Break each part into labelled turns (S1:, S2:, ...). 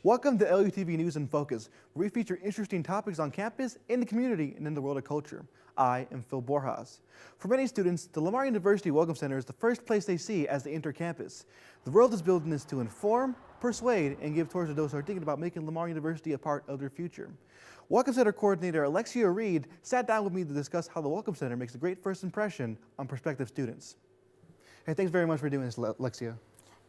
S1: Welcome to LUTV News InFocus, where we feature interesting topics on campus, in the community, and in the world of culture. I am Phil Borjas. For many students, the Lamar University Welcome Center is the first place they see as they enter campus. The world is building this to inform, persuade, and give tours to those who are thinking about making Lamar University a part of their future. Welcome Center Coordinator Alexia Read sat down with me to discuss how the Welcome Center makes a great first impression on prospective students. Hey, thanks very much for doing this, Alexia.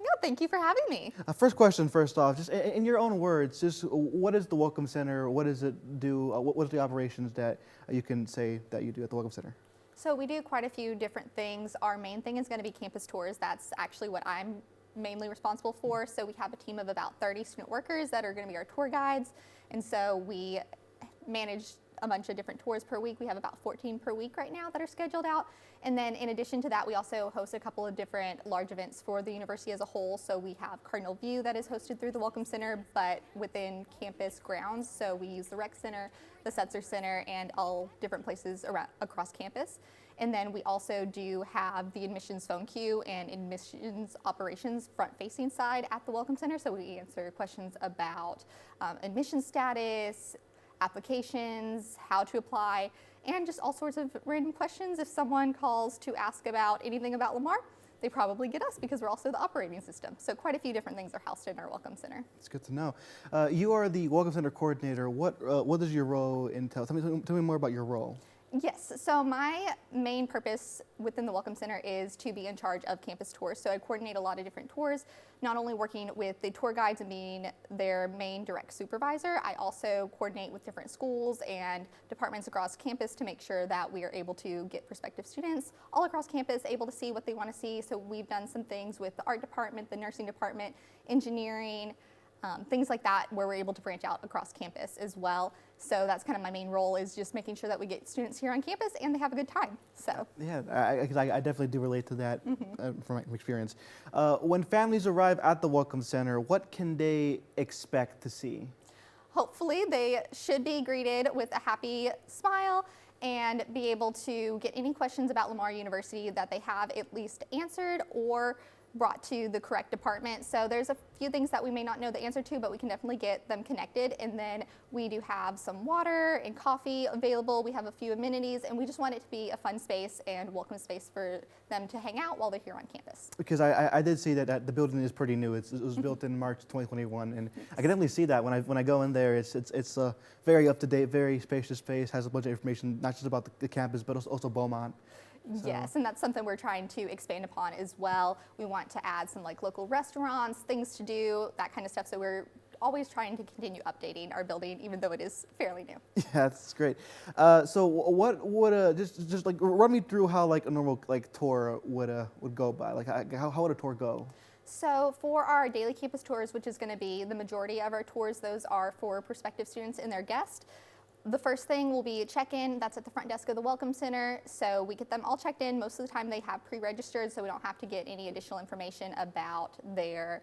S2: No, thank you for having me.
S1: First question, first off, just in your own words, just what is the Welcome Center? What does it do? What are the operations that you can say that you do at the Welcome Center?
S2: So we do quite a few different things. Our main thing is going to be campus tours. That's actually what I'm mainly responsible for. So we have a team of about 30 student workers that are going to be our tour guides. And so we manage a bunch of different tours per week. We have about 14 per week right now that are scheduled out. And then in addition to that, we also host a couple of different large events for the university as a whole. So we have Cardinal View that is hosted through the Welcome Center, but within campus grounds. So we use the Rec Center, the Setzer Center, and all different places across campus. And then we also do have the admissions phone queue and admissions operations front-facing side at the Welcome Center. So we answer questions about admission status, applications, how to apply, and just all sorts of random questions. If someone calls to ask about anything about Lamar, they probably get us because we're also the operating system. So quite a few different things are housed in our Welcome Center.
S1: It's good to know. You are the Welcome Center Coordinator. What does your role entail? Tell me more about your role.
S2: Yes, so my main purpose within the Welcome Center is to be in charge of campus tours. So I coordinate a lot of different tours, not only working with the tour guides and being their main direct supervisor, I also coordinate with different schools and departments across campus to make sure that we are able to get prospective students all across campus able to see what they want to see. So we've done some things with the art department, the nursing department, engineering, things like that, where we're able to branch out across campus as well. So that's kind of my main role, is just making sure that we get students here on campus and they have a good time. So
S1: yeah, because I definitely do relate to that from my experience. When families arrive at the Welcome Center, what can they expect to see?
S2: Hopefully they should be greeted with a happy smile and be able to get any questions about Lamar University that they have at least answered or brought to the correct department. So there's a few things that we may not know the answer to, but we can definitely get them connected. And then we do have some water and coffee available. We have a few amenities, and we just want it to be a fun space and welcome space for them to hang out while they're here on campus.
S1: Because I did see that the building is pretty new. It was built in March 2021, and yes. I can definitely see that when I go in there. It's a very up to date, very spacious space. Has a bunch of information, not just about the campus, but also Beaumont. So.
S2: Yes, and that's something we're trying to expand upon as well. We want to add some like local restaurants, things to do, that kind of stuff. So we're always trying to continue updating our building, even though it is fairly new.
S1: Yeah, that's great. So what would just like run me through how like a normal like tour would go by? Like how would a tour go?
S2: So for our daily campus tours, which is going to be the majority of our tours, those are for prospective students and their guests. The first thing will be check-in. That's at the front desk of the Welcome Center. So we get them all checked in. Most of the time they have pre-registered, so we don't have to get any additional information about their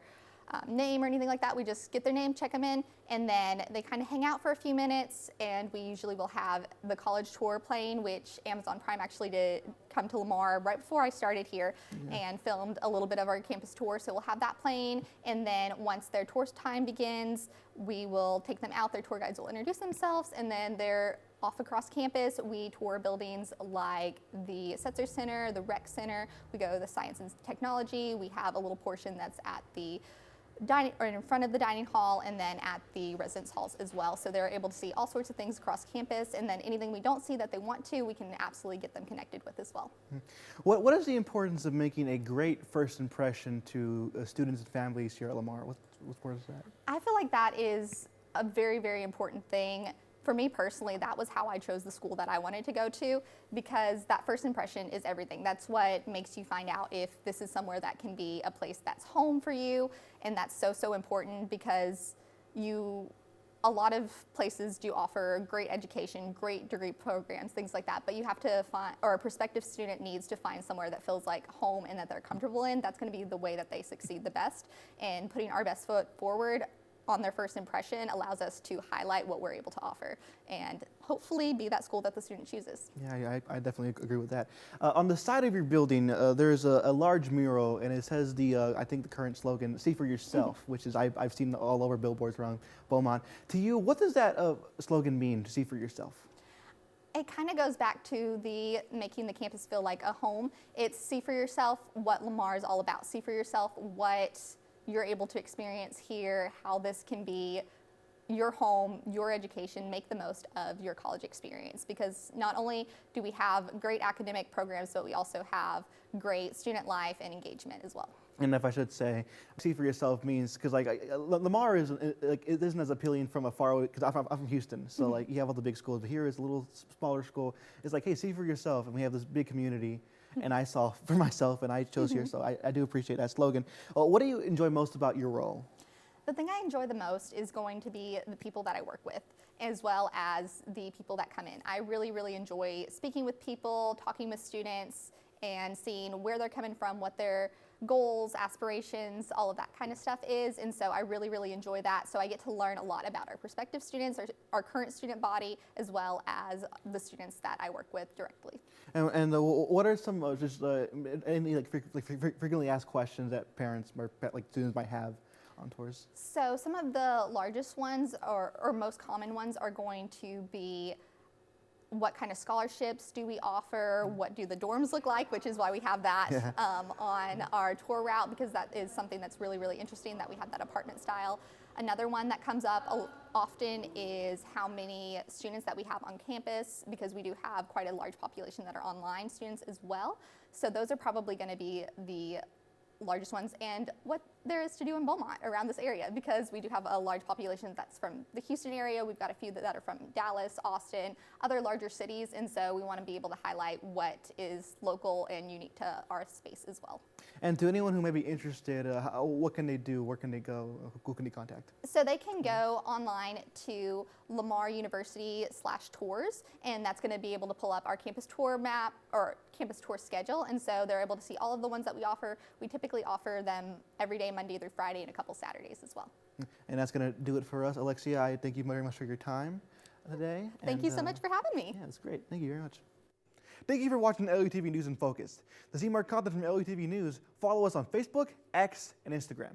S2: name or anything like that. We just get their name, check them in, and then they kind of hang out for a few minutes, and we usually will have the college tour playing, which Amazon Prime actually did come to Lamar right before I started here and filmed a little bit of our campus tour. So we'll have that playing, and then once their tour time begins, we will take them out. Their tour guides will introduce themselves, and then they're off across campus. We tour buildings like the Setzer Center, the Rec Center. We go to the Science and Technology. We have a little portion that's at the dining, or in front of the dining hall, and then at the residence halls as well. So they're able to see all sorts of things across campus, and then anything we don't see that they want to, we can absolutely get them connected with as well.
S1: What is the importance of making a great first impression to students and families here at Lamar? What is that?
S2: I feel like that is a very, very important thing. For me personally, that was how I chose the school that I wanted to go to, because that first impression is everything. That's what makes you find out if this is somewhere that can be a place that's home for you, and that's so, so important, because a lot of places do offer great education, great degree programs, things like that, but you have to find, or a prospective student needs to find somewhere that feels like home and that they're comfortable in. That's going to be the way that they succeed the best, and putting our best foot forward on their first impression allows us to highlight what we're able to offer, and hopefully be that school that the student chooses.
S1: Yeah, I definitely agree with that. On the side of your building, there's a large mural, and it says I think the current slogan, "See for yourself," which is I've seen all over billboards around Beaumont. To you, what does that slogan mean, to see for yourself?
S2: It kind of goes back to the making the campus feel like a home. It's see for yourself what Lamar is all about. See for yourself what you're able to experience here, how this can be your home, your education, make the most of your college experience, because not only do we have great academic programs, but we also have great student life and engagement as well.
S1: And if I should say, see for yourself means, because Lamar is it isn't as appealing from a far away, because I'm from Houston, so like you have all the big schools, but here is a little smaller school. It's like, hey, see for yourself, and we have this big community. And I saw for myself, and I chose here, so I do appreciate that slogan. What do you enjoy most about your role?
S2: The thing I enjoy the most is going to be the people that I work with, as well as the people that come in. I really, really enjoy speaking with people, talking with students, and seeing where they're coming from, what their goals, aspirations, all of that kind of stuff is. And so I really, really enjoy that. So I get to learn a lot about our prospective students, our current student body, as well as the students that I work with directly.
S1: And what are some any frequently asked questions that parents or students might have on tours?
S2: So some of the largest ones or most common ones are going to be, what kind of scholarships do we offer? What do the dorms look like? Which is why we have that on our tour route, because that is something that's really, really interesting, that we have that apartment style. Another one that comes up often is how many students that we have on campus, because we do have quite a large population that are online students as well. So those are probably going to be the largest ones, and what there is to do in Beaumont around this area, because we do have a large population that's from the Houston area. We've got a few that are from Dallas, Austin, other larger cities, and so we want to be able to highlight what is local and unique to our space as well.
S1: And to anyone who may be interested, what can they do? Where can they go? Who can they contact?
S2: So they can go online to Lamar University /tours, and that's going to be able to pull up our campus tour map or campus tour schedule, and so they're able to see all of the ones that we offer. We typically offer them every day, Monday through Friday, and a couple Saturdays as well.
S1: And that's going to do it for us. Alexia, I thank you very much for your time today.
S2: Thank you so much for having me.
S1: Yeah, that's great. Thank you very much. Thank you for watching LUTV News in Focus. To see more content from LUTV News, follow us on Facebook, X, and Instagram.